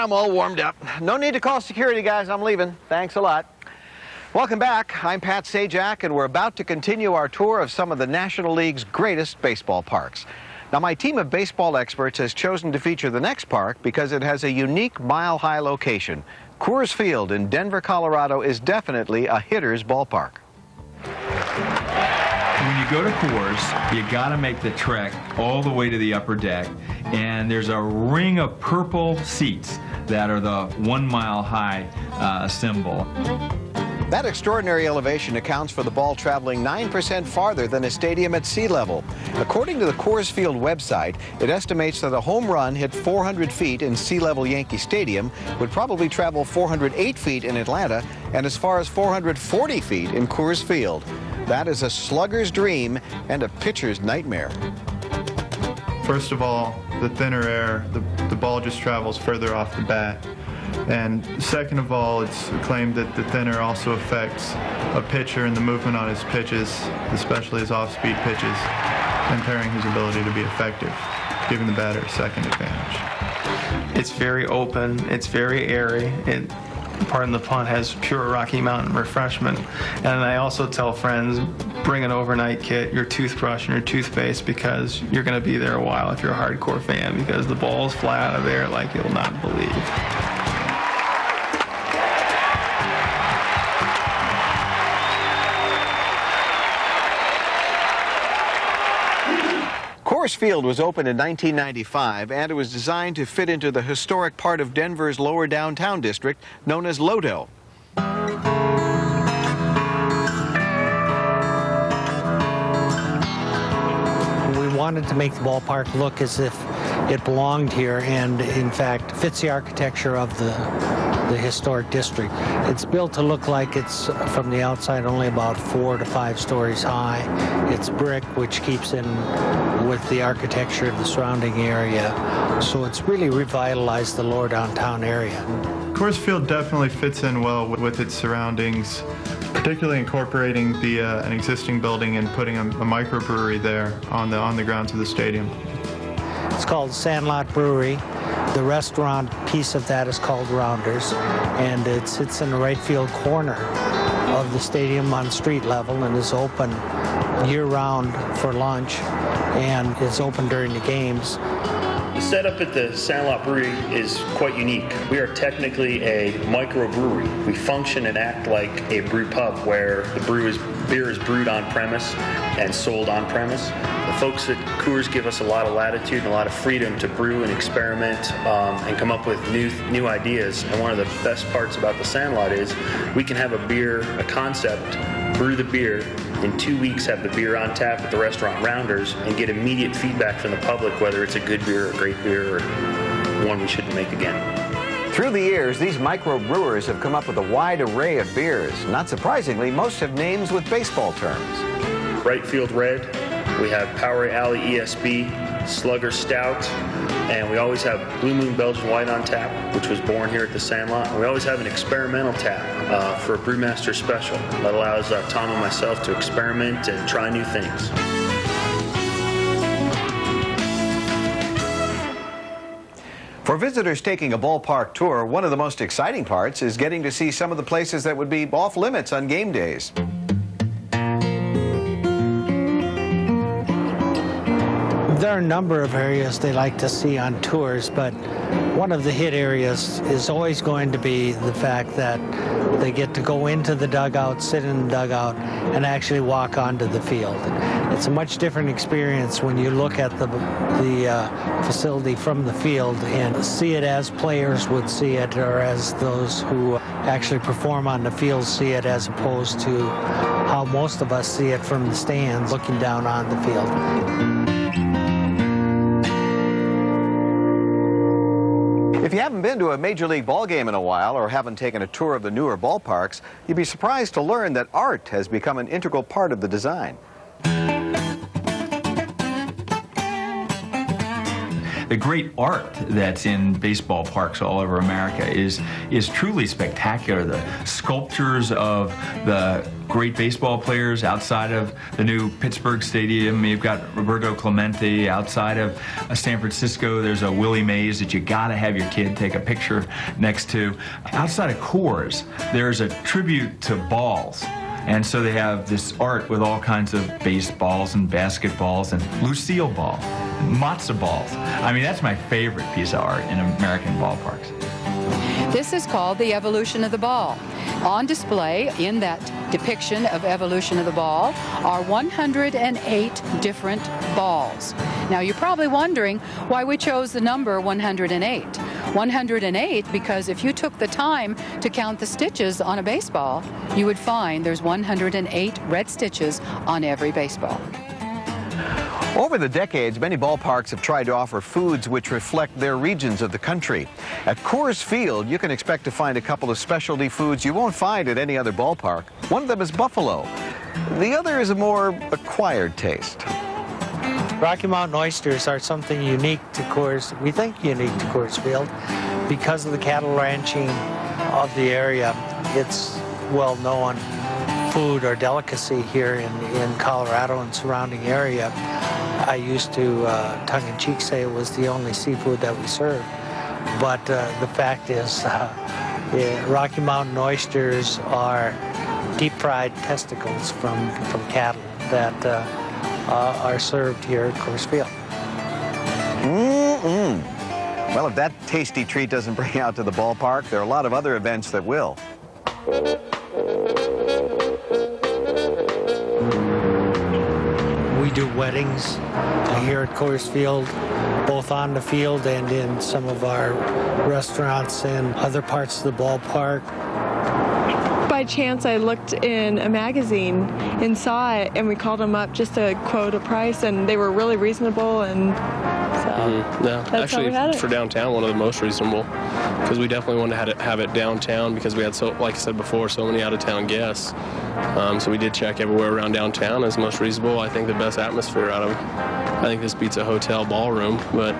I'm all warmed up. No need to call security, guys. I'm leaving. Thanks a lot. Welcome back. I'm Pat Sajak, and we're about to continue our tour of some of the National League's greatest baseball parks. Now, my team of baseball experts has chosen to feature the next park because it has a unique mile-high location. Coors Field in Denver, Colorado is definitely a hitter's ballpark. When you go to Coors, you got to make the trek all the way to the upper deck, and there's a ring of purple seats that are the 1 mile high symbol. That extraordinary elevation accounts for the ball traveling 9% farther than a stadium at sea level. According to the Coors Field website, it estimates that a home run hit 400 feet in sea-level Yankee Stadium would probably travel 408 feet in Atlanta and as far as 440 feet in Coors Field. That is a slugger's dream and a pitcher's nightmare. First of all, the thinner air, the ball just travels further off the bat. And second of all, it's claimed that the thinner also affects a pitcher and the movement on his pitches, especially his off-speed pitches, impairing his ability to be effective, giving the batter a second advantage. It's very open, it's very airy. It, pardon the pun, has pure Rocky Mountain refreshment. And I also tell friends, bring an overnight kit, your toothbrush and your toothpaste, because you're going to be there a while if you're a hardcore fan, because the balls fly out of there like you'll not believe. Coors Field was opened in 1995, and it was designed to fit into the historic part of Denver's lower downtown district known as Lodo. We wanted to make the ballpark look as if it belonged here, and in fact fits the architecture of the historic district. It's built to look like it's from the outside only about 4 to 5 stories high. It's brick, which keeps in with the architecture of the surrounding area. So it's really revitalized the lower downtown area. Coors Field definitely fits in well with its surroundings, particularly incorporating an existing building and putting a microbrewery there on the grounds of the stadium. It's called Sandlot Brewery. The restaurant piece of that is called Rounders, and it sits in the right field corner of the stadium on street level and is open year-round for lunch and is open during the games. The setup at the Sandlot Brewery is quite unique. We are technically a microbrewery. We function and act like a brew pub where the beer is brewed on premise and sold on premise. The folks at Coors give us a lot of latitude and a lot of freedom to brew and experiment and come up with new ideas. And one of the best parts about the Sandlot is we can have a concept, brew the beer, in 2 weeks have the beer on tap at the restaurant Rounders and get immediate feedback from the public whether it's a good beer or a great beer or one we shouldn't make again. Through the years, these microbrewers have come up with a wide array of beers. Not surprisingly, most have names with baseball terms. Right Field Red, we have Power Alley ESB, Slugger Stout, and we always have Blue Moon Belgian White on tap, which was born here at the Sandlot. And we always have an experimental tap for a Brewmaster Special that allows Tom and myself to experiment and try new things. For visitors taking a ballpark tour, one of the most exciting parts is getting to see some of the places that would be off limits on game days. There are a number of areas they like to see on tours, but one of the hit areas is always going to be the fact that they get to go into the dugout, sit in the dugout, and actually walk onto the field. It's a much different experience when you look at the facility from the field and see it as players would see it, or as those who actually perform on the field see it, as opposed to how most of us see it from the stands looking down on the field. If you haven't been to a Major League ball game in a while or haven't taken a tour of the newer ballparks, you'd be surprised to learn that art has become an integral part of the design. the great art that's in baseball parks all over America is truly spectacular. The sculptures of the great baseball players outside of the new Pittsburgh Stadium. You've got Roberto Clemente. Outside of San Francisco, there's a Willie Mays that you gotta have your kid take a picture next to. Outside of Coors, there's a tribute to balls. And so they have this art with all kinds of baseballs and basketballs and Lucille ball, matzo balls. I mean, that's my favorite piece of art in American ballparks. This is called the evolution of the ball. On display in that depiction of evolution of the ball are 108 different balls. Now you're probably wondering why we chose the number 108. 108 because if you took the time to count the stitches on a baseball, you would find there's 108 red stitches on every baseball. Over the decades, many ballparks have tried to offer foods which reflect their regions of the country. At Coors Field, you can expect to find a couple of specialty foods you won't find at any other ballpark. One of them is buffalo. The other is a more acquired taste. Rocky Mountain oysters are something unique to Coors, we think unique to Coors Field, because of the cattle ranching of the area. It's well-known food or delicacy here in Colorado and surrounding area. I used to tongue-in-cheek say it was the only seafood that we served, but the fact is Rocky Mountain oysters are deep-fried testicles from cattle that are served here at Coors Field. Well, if that tasty treat doesn't bring you out to the ballpark, there are a lot of other events that will. We do weddings here at Coors Field, both on the field and in some of our restaurants and other parts of the ballpark. By chance, I looked in a magazine and saw it, and we called them up just to quote a price, and they were really reasonable, and so that's how actually we had it. For downtown, one of the most reasonable, because we definitely wanted to have it downtown because we had, so, like I said before, so many out-of-town guests. So we did check everywhere around downtown as most reasonable. I think the best atmosphere out of it. I think this beats a hotel ballroom, but